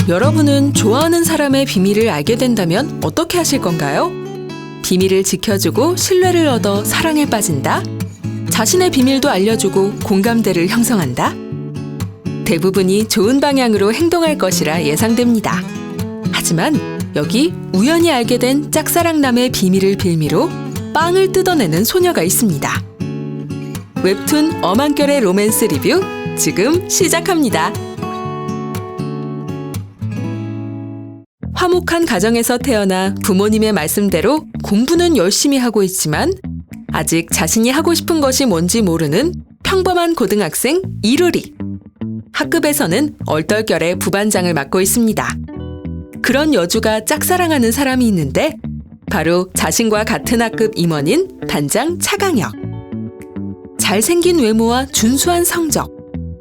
여러분은 좋아하는 사람의 비밀을 알게 된다면 어떻게 하실 건가요? 비밀을 지켜주고 신뢰를 얻어 사랑에 빠진다? 자신의 비밀도 알려주고 공감대를 형성한다? 대부분이 좋은 방향으로 행동할 것이라 예상됩니다. 하지만 여기 우연히 알게 된 짝사랑남의 비밀을 빌미로 빵을 뜯어내는 소녀가 있습니다. 웹툰 엄한결의 로맨스 리뷰 지금 시작합니다. 화목한 가정에서 태어나 부모님의 말씀대로 공부는 열심히 하고 있지만 아직 자신이 하고 싶은 것이 뭔지 모르는 평범한 고등학생 이루리. 학급에서는 얼떨결에 부반장을 맡고 있습니다. 그런 여주가 짝사랑하는 사람이 있는데 바로 자신과 같은 학급 임원인 반장 차강혁. 잘생긴 외모와 준수한 성적,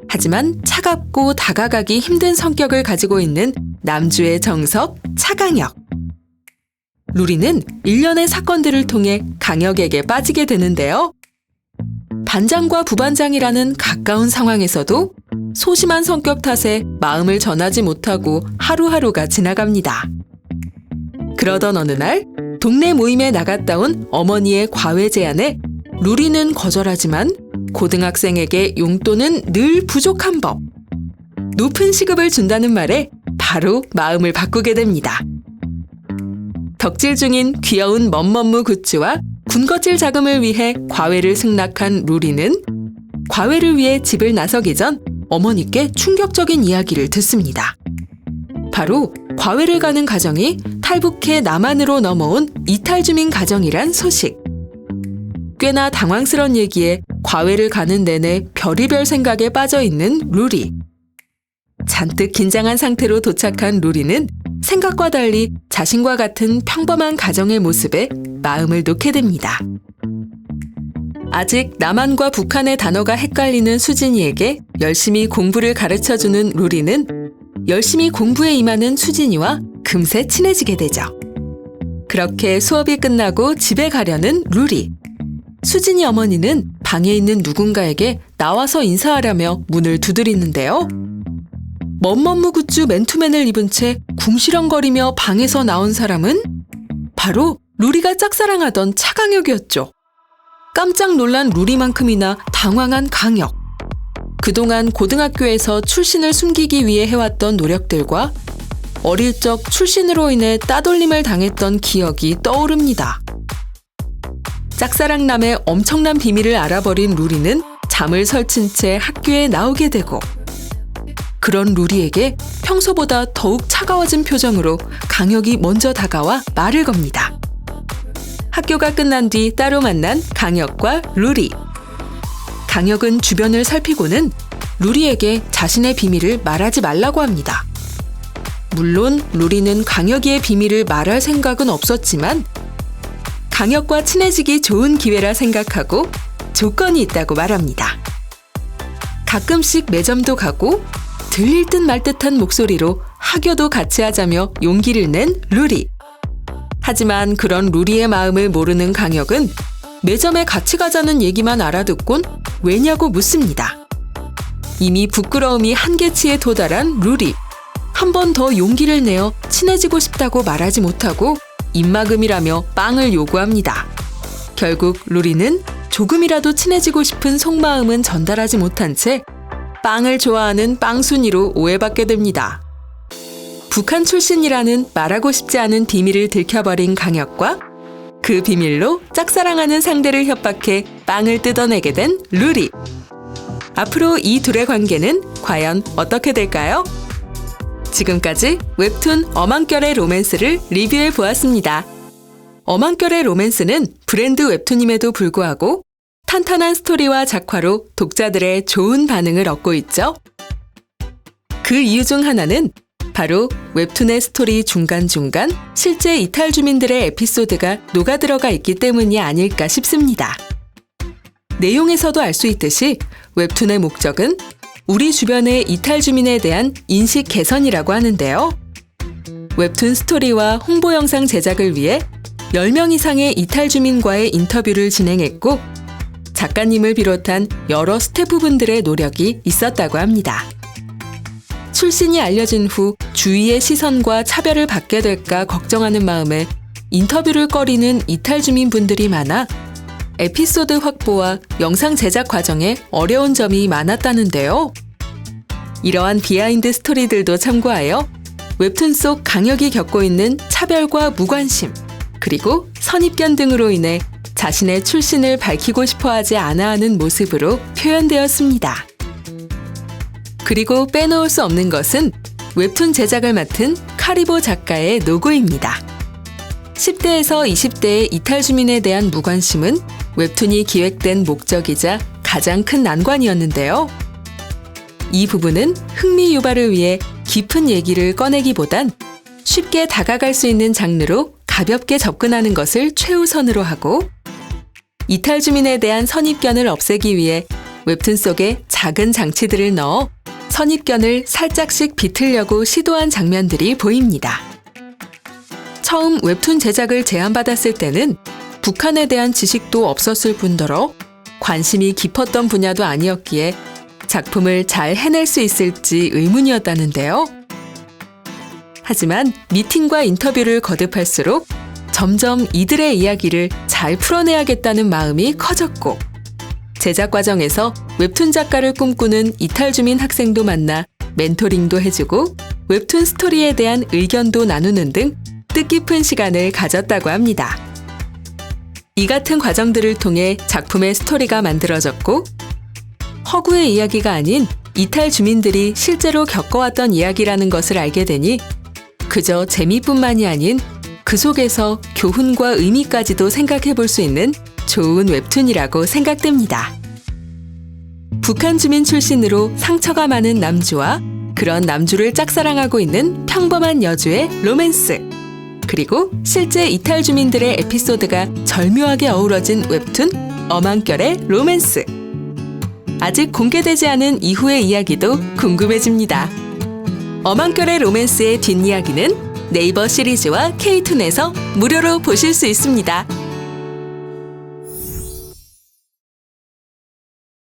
하지만 차갑고 다가가기 힘든 성격을 가지고 있는 남주의 정석 차강혁. 루리는 일련의 사건들을 통해 강혁에게 빠지게 되는데요. 반장과 부반장이라는 가까운 상황에서도 소심한 성격 탓에 마음을 전하지 못하고 하루하루가 지나갑니다. 그러던 어느 날 동네 모임에 나갔다 온 어머니의 과외 제안에 루리는 거절하지만 고등학생에게 용돈은 늘 부족한 법. 높은 시급을 준다는 말에 바로 마음을 바꾸게 됩니다. 덕질 중인 귀여운 멈멈무 굿즈와 군것질 자금을 위해 과외를 승낙한 루리는 과외를 위해 집을 나서기 전 어머니께 충격적인 이야기를 듣습니다. 바로 과외를 가는 가정이 탈북해 남한으로 넘어온 이탈주민 가정이란 소식. 꽤나 당황스런 얘기에 과외를 가는 내내 별의별 생각에 빠져있는 루리. 잔뜩 긴장한 상태로 도착한 루리는 생각과 달리 자신과 같은 평범한 가정의 모습에 마음을 놓게 됩니다. 아직 남한과 북한의 단어가 헷갈리는 수진이에게 열심히 공부를 가르쳐주는 루리는 열심히 공부에 임하는 수진이와 금세 친해지게 되죠. 그렇게 수업이 끝나고 집에 가려는 루리. 수진이 어머니는 방에 있는 누군가에게 나와서 인사하라며 문을 두드리는데요. 멈멈무 굿즈 맨투맨을 입은 채 궁시렁거리며 방에서 나온 사람은 바로 루리가 짝사랑하던 차강혁이었죠. 깜짝 놀란 루리만큼이나 당황한 강혁. 그동안 고등학교에서 출신을 숨기기 위해 해왔던 노력들과 어릴 적 출신으로 인해 따돌림을 당했던 기억이 떠오릅니다. 짝사랑남의 엄청난 비밀을 알아버린 루리는 잠을 설친 채 학교에 나오게 되고 그런 루리에게 평소보다 더욱 차가워진 표정으로 강혁이 먼저 다가와 말을 겁니다. 학교가 끝난 뒤 따로 만난 강혁과 루리. 강혁은 주변을 살피고는 루리에게 자신의 비밀을 말하지 말라고 합니다. 물론 루리는 강혁이의 비밀을 말할 생각은 없었지만 강혁과 친해지기 좋은 기회라 생각하고 조건이 있다고 말합니다. 가끔씩 매점도 가고 들릴 듯 말 듯한 목소리로 하교도 같이 하자며 용기를 낸 루리. 하지만 그런 루리의 마음을 모르는 강혁은 매점에 같이 가자는 얘기만 알아듣곤 왜냐고 묻습니다. 이미 부끄러움이 한계치에 도달한 루리. 한 번 더 용기를 내어 친해지고 싶다고 말하지 못하고 입막음이라며 빵을 요구합니다. 결국 루리는 조금이라도 친해지고 싶은 속마음은 전달하지 못한 채 빵을 좋아하는 빵순이로 오해받게 됩니다. 북한 출신이라는 말하고 싶지 않은 비밀을 들켜버린 강혁과 그 비밀로 짝사랑하는 상대를 협박해 빵을 뜯어내게 된 루리. 앞으로 이 둘의 관계는 과연 어떻게 될까요? 지금까지 웹툰 엄한결의 로맨스를 리뷰해 보았습니다. 엄한결의 로맨스는 브랜드 웹툰임에도 불구하고 탄탄한 스토리와 작화로 독자들의 좋은 반응을 얻고 있죠. 그 이유 중 하나는 바로 웹툰의 스토리 중간중간 실제 이탈 주민들의 에피소드가 녹아들어가 있기 때문이 아닐까 싶습니다. 내용에서도 알 수 있듯이 웹툰의 목적은 우리 주변의 이탈 주민에 대한 인식 개선이라고 하는데요. 웹툰 스토리와 홍보 영상 제작을 위해 10명 이상의 이탈 주민과의 인터뷰를 진행했고 작가님을 비롯한 여러 스태프분들의 노력이 있었다고 합니다. 출신이 알려진 후 주위의 시선과 차별을 받게 될까 걱정하는 마음에 인터뷰를 꺼리는 이탈 주민분들이 많아 에피소드 확보와 영상 제작 과정에 어려운 점이 많았다는데요. 이러한 비하인드 스토리들도 참고하여 웹툰 속 강혁이 겪고 있는 차별과 무관심, 그리고 선입견 등으로 인해 자신의 출신을 밝히고 싶어 하지 않아 하는 모습으로 표현되었습니다. 그리고 빼놓을 수 없는 것은 웹툰 제작을 맡은 카리보 작가의 노고입니다. 10대에서 20대의 이탈 주민에 대한 무관심은 웹툰이 기획된 목적이자 가장 큰 난관이었는데요. 이 부분은 흥미 유발을 위해 깊은 얘기를 꺼내기보단 쉽게 다가갈 수 있는 장르로 가볍게 접근하는 것을 최우선으로 하고, 이탈 주민에 대한 선입견을 없애기 위해 웹툰 속에 작은 장치들을 넣어 선입견을 살짝씩 비틀려고 시도한 장면들이 보입니다. 처음 웹툰 제작을 제안받았을 때는 북한에 대한 지식도 없었을 뿐더러 관심이 깊었던 분야도 아니었기에 작품을 잘 해낼 수 있을지 의문이었다는데요. 하지만 미팅과 인터뷰를 거듭할수록 점점 이들의 이야기를 잘 풀어내야겠다는 마음이 커졌고, 제작 과정에서 웹툰 작가를 꿈꾸는 이탈 주민 학생도 만나 멘토링도 해주고 웹툰 스토리에 대한 의견도 나누는 등 뜻깊은 시간을 가졌다고 합니다. 이 같은 과정들을 통해 작품의 스토리가 만들어졌고, 허구의 이야기가 아닌 이탈 주민들이 실제로 겪어왔던 이야기라는 것을 알게 되니 그저 재미뿐만이 아닌 그 속에서 교훈과 의미까지도 생각해 볼 수 있는 좋은 웹툰이라고 생각됩니다. 북한 주민 출신으로 상처가 많은 남주와 그런 남주를 짝사랑하고 있는 평범한 여주의 로맨스, 그리고 실제 이탈 주민들의 에피소드가 절묘하게 어우러진 웹툰 어망결의 로맨스. 아직 공개되지 않은 이후의 이야기도 궁금해집니다. 어망결의 로맨스의 뒷이야기는 네이버 시리즈와 K툰에서 무료로 보실 수 있습니다.